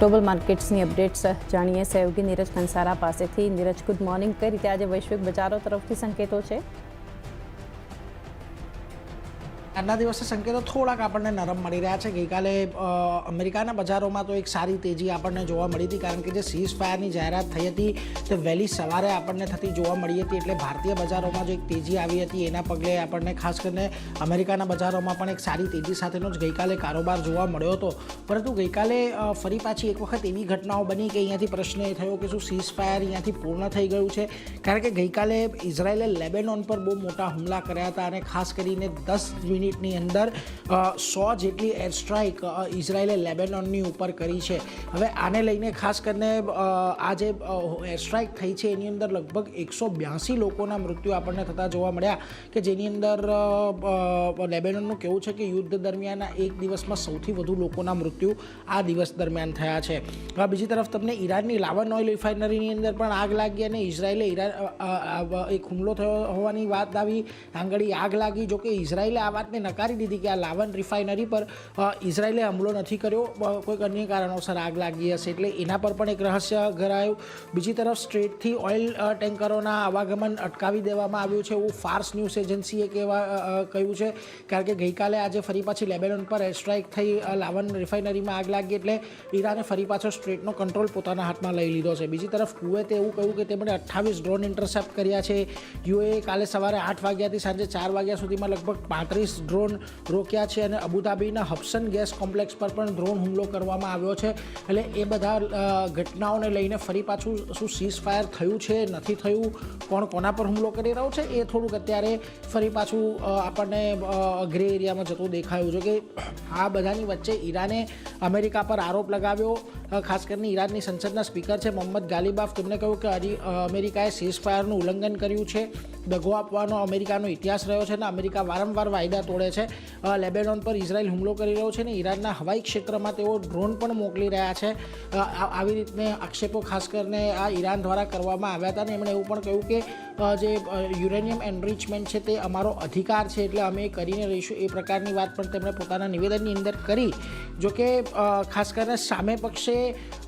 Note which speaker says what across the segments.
Speaker 1: Global માર્કેટ્સની updates જાણીએ સહયોગી નીરજ કંસારા પાસેથી. Neeraj, good morning. કઈ રીતે આજે વૈશ્વિક બજારો તરફથી સંકેતો છે?
Speaker 2: આજના દિવસે સંકેતો થોડાક આપણને નરમ મળી રહ્યા છે. ગઈકાલે અમેરિકાના બજારોમાં તો એક સારી તેજી આપણને જોવા મળી હતી, કારણ કે જે સીઝ ફાયરની જાહેરાત થઈ હતી તે વહેલી સવારે આપણને થતી જોવા મળી હતી. એટલે ભારતીય બજારોમાં જો એક તેજી આવી હતી એના પગલે આપણને ખાસ કરીને અમેરિકાના બજારોમાં પણ એક સારી તેજી સાથેનો જ ગઈકાલે કારોબાર જોવા મળ્યો હતો. પરંતુ ગઈકાલે ફરી પાછી એક વખત એવી ઘટનાઓ બની કે અહીંયાથી પ્રશ્ન એ થયો કે શું સીઝ ફાયર અહીંયાથી પૂર્ણ થઈ ગયું છે, કારણ કે ગઈકાલે ઇઝરાયેલે લેબેનોન પર બહુ મોટા હુમલા કર્યા હતા અને ખાસ કરીને 10 મિનિટની અંદર 100 જેટલી એર સ્ટ્રાઇક ઇઝરાયેલે લેબેનોનની ઉપર કરી છે. હવે આને લઈને ખાસ કરીને આ જે એર સ્ટ્રાઇક થઈ છે એની અંદર લગભગ 182 લોકોના મૃત્યુ આપણને થતા જોવા મળ્યા, કે જેની અંદર લેબેનોનનું કહેવું છે કે યુદ્ધ દરમિયાન એક દિવસમાં સૌથી વધુ લોકોના મૃત્યુ આ દિવસ દરમિયાન થયા છે. બીજી તરફ તમને ઈરાનની લાવન ઓઇલ રિફાઇનરીની અંદર પણ આગ લાગી અને ઇઝરાયેલે એક હુમલો થયો હોવાની વાત આવી. આંગળી આગ લાગી. જોકે ઇઝરાયેલે આ વાતને નકારી દીધી કે આ લાવન રિફાઇનરી પર ઇઝરાયેલે હુમલો નથી કર્યો, કોઈક અન્ય કારણોસર આગ લાગી હશે, એટલે એના પર પણ એક રહસ્ય ઘરાયું. બીજી તરફ સ્ટ્રેટથી ઓઇલ ટેન્કરોના આવાગમન અટકાવી દેવામાં આવ્યું છે એવું ફાર્સ ન્યૂઝ એજન્સીએ કહ્યું છે, કારણ કે ગઈકાલે આજે ફરી પાછી લેબેનોન પર એર સ્ટ્રાઇક થઈ, લાવન રિફાઇનરીમાં આગ લાગી, એટલે ઈરાને ફરી પાછો સ્ટ્રેટનો કંટ્રોલ પોતાના હાથમાં લઈ લીધો છે. બીજી તરફ કુવૈતે એવું કહ્યું કે તેમણે 28 ડ્રોન ઇન્ટરસેપ્ટ કર્યા છે. યુએ કાલે સવારે 8 વાગ્યાથી સાંજે 4 વાગ્યા સુધીમાં લગભગ 35 ડ્રોન રોક્યા છે અને અબુધાબીના હબસન ગેસ કોમ્પ્લેક્સ પર પણ ડ્રોન હુમલો કરવામાં આવ્યો છે. એટલે એ બધા ઘટનાઓને લઈને ફરી પાછું શું સીઝ ફાયર થયું છે, નથી થયું, કોણ કોના પર હુમલો કરી રહ્યો છે, એ થોડુંક અત્યારે ફરી પાછું આપણને ગ્રે એરિયામાં જતું દેખાયું છે. કે આ બધાની વચ્ચે ઈરાને અમેરિકા પર આરોપ લગાવ્યો. ખાસ કરીને ઈરાનની સંસદના સ્પીકર છે મોહમ્મદ ગાલિબાફ, તેમણે કહ્યું કે અમેરિકાએ સીઝ ફાયરનું ઉલ્લંઘન કર્યું છે. દગો આપવાનો અમેરિકાનો ઇતિહાસ રહ્યો છે અને અમેરિકા વારંવાર વાયદા તોડે છે. લેબેનોન પર ઇઝરાયલ હુમલો કરી રહ્યો છે અને ઈરાનના હવાઈ ક્ષેત્રમાં તેઓ ડ્રોન પણ મોકલી રહ્યા છે. આવી રીતને આક્ષેપો ખાસ કરીને આ ઈરાન દ્વારા કરવામાં આવ્યા હતા અને એમણે એવું પણ કહ્યું કે જે યુરેનિયમ એનરિચમેન્ટ છે તે અમારો અધિકાર છે, એટલે અમે કરીને રહીશું, એ પ્રકારની વાત પણ તેમણે પોતાના નિવેદનની અંદર કરી. જોકે ખાસ કરીને સામે પક્ષે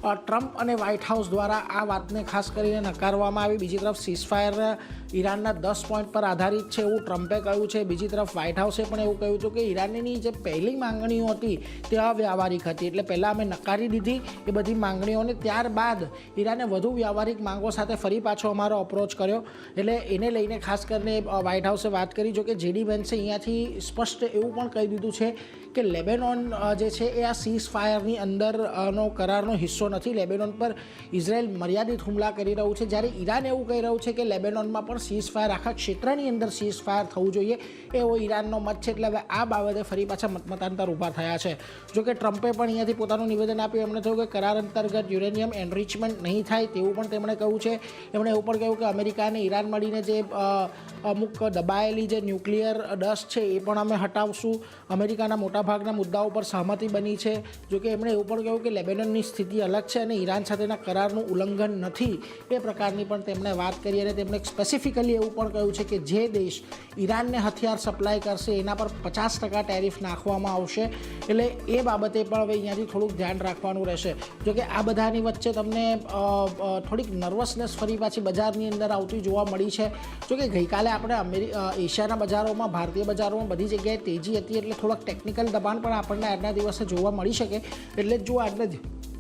Speaker 2: ટ્રમ્પ અને વ્હાઇટ હાઉસ દ્વારા આ વાતને ખાસ કરીને નકારવામાં આવી. બીજી તરફ સીઝફાયર ઈરાનના 10 પોઈન્ટ પર આધારિત છે એવું ટ્રમ્પે કહ્યું છે. બીજી તરફ વ્હાઇટ હાઉસે પણ એવું કહ્યું હતું કે ઈરાનની જે પહેલી માંગણીઓ હતી તે અવ્યાવહારિક હતી, એટલે પહેલાં અમે નકારી દીધી એ બધી માંગણીઓને, ત્યારબાદ ઈરાને વધુ વ્યવહારિક માંગો સાથે ફરી પાછો અમારો અપ્રોચ કર્યો. એટલે એને લઈને ખાસ કરીને વ્હાઇટ હાઉસે વાત કરી. જો કે જેડી વેન્સે અહીંયાથી સ્પષ્ટ એવું પણ કહી દીધું છે કે લેબેનોન જે છે એ આ સીઝ ફાયરની અંદરનો કરારનો હિસ્સો નથી. લેબેનોન પર ઇઝરાયલ મર્યાદિત હુમલા કરી રહ્યું છે, જ્યારે ઈરાન એવું કહી રહ્યું છે કે લેબેનોનમાં પણ સીઝ ફાયર, આખા ક્ષેત્રની અંદર સીઝ ફાયર થવું જોઈએ, એવો ઈરાનનો મત છે. એટલે હવે આ બાબતે ફરી પાછા મતાંતર ઊભા થયા છે. જોકે ટ્રમ્પે પણ અહીંયાથી પોતાનું નિવેદન આપ્યું. એમણે કહ્યું કે કરાર અંતર્ગત યુરેનિયમ એનરિચમેન્ટ નહીં થાય તેવું પણ તેમણે કહ્યું છે. એમણે એવું પણ કહ્યું કે અમેરિકા અને ઈરાન મળીને જે અમુક દબાયેલી જે ન્યુક્લિયર ડસ્ટ છે એ પણ અમે હટાવશું. અમેરિકાના મોટાભાગના મુદ્દાઓ પર સહમતિ બની છે. જોકે એમણે એવું પણ કહ્યું કે લેબેનોનની સ્થિતિ અલગ છે અને ઈરાન સાથેના કરારનું ઉલ્લંઘન નથી, એ પ્રકારની પણ તેમણે વાત કરી. અને તેમણે સ્પેસિફિકલી એવું પણ કહ્યું છે કે જે દેશ ઈરાનને હથિયાર સપ્લાય કરશે એના પર 50% ટેરિફ નાખવામાં આવશે. એટલે એ બાબતે પણ હવે અહીંયાથી થોડુંક ધ્યાન રાખવાનું રહેશે. જોકે આ બધાની વચ્ચે તમને થોડીક નર્વસનેસ ફરી પાછી બજારની અંદર આવતી જોવા મળી છે. જોકે ગઈકાલે આપણે એશિયાના બજારોમાં, ભારતીય બજારોમાં બધી જગ્યાએ તેજી હતી, એટલે થોડાક ટેકનિકલ દબાણ પણ આપણને આજના દિવસે જોવા મળી શકે. એટલે જો આજના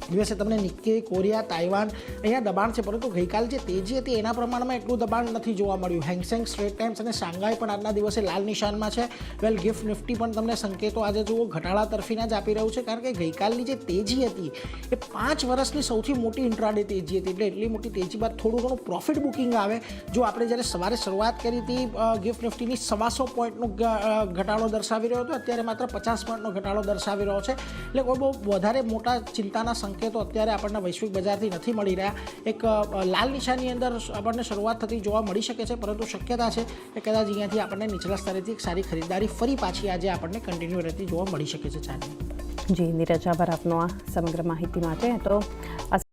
Speaker 2: દિવસે તમને નિક્કી, કોરિયા, તાઇવાન અહીંયા દબાણ છે, પરંતુ ગઈકાલે જે તેજી હતી એના પ્રમાણમાં એટલું દબાણ નથી જોવા મળ્યું. હેંગસેંગ, સ્ટ્રેટ ટાઈમ્સ અને શાંઘાઈ પણ આજના દિવસે લાલ નિશાનમાં છે. વેલ, ગિફ્ટ નિફ્ટી પણ તમને સંકેતો આજે જુઓ ઘટાડા તરફીના જ આપી રહ્યું છે, કારણ કે ગઈકાલની જે તેજી હતી એ 5 વર્ષની સૌથી મોટી ઇન્ટ્રાડે તેજી હતી. એટલે એટલી મોટી તેજી બાદ થોડું ઘણું પ્રોફિટ બુકિંગ આવે. જો આપણે જ્યારે સવારે શરૂઆત કરી હતી ગિફ્ટ નિફ્ટીની 125 પોઈન્ટનો ઘટાડો દર્શાવી રહ્યો હતો, અત્યારે માત્ર 50 પોઈન્ટનો ઘટાડો દર્શાવી રહ્યો છે. એટલે કોઈ બહુ વધારે મોટા ચિંતાના સંકેતો અત્યારે આપણને વૈશ્વિક બજારથી નથી મળી રહ્યા. એક લાલ નિશાની અંદર આપણને શરૂઆત થતી જોવા મળી શકે છે, પરંતુ શક્યતા છે કે કદાચ અહીંયાથી આપણને નીચલા સ્તરેથી એક સારી ખરીદારી ફરી પાછી આજે આપણને કન્ટિન્યુ રહેતી જોવા મળી શકે છે.
Speaker 1: જી નીરજ, આભાર આપનો આ સમગ્ર માહિતી માટે. તો આ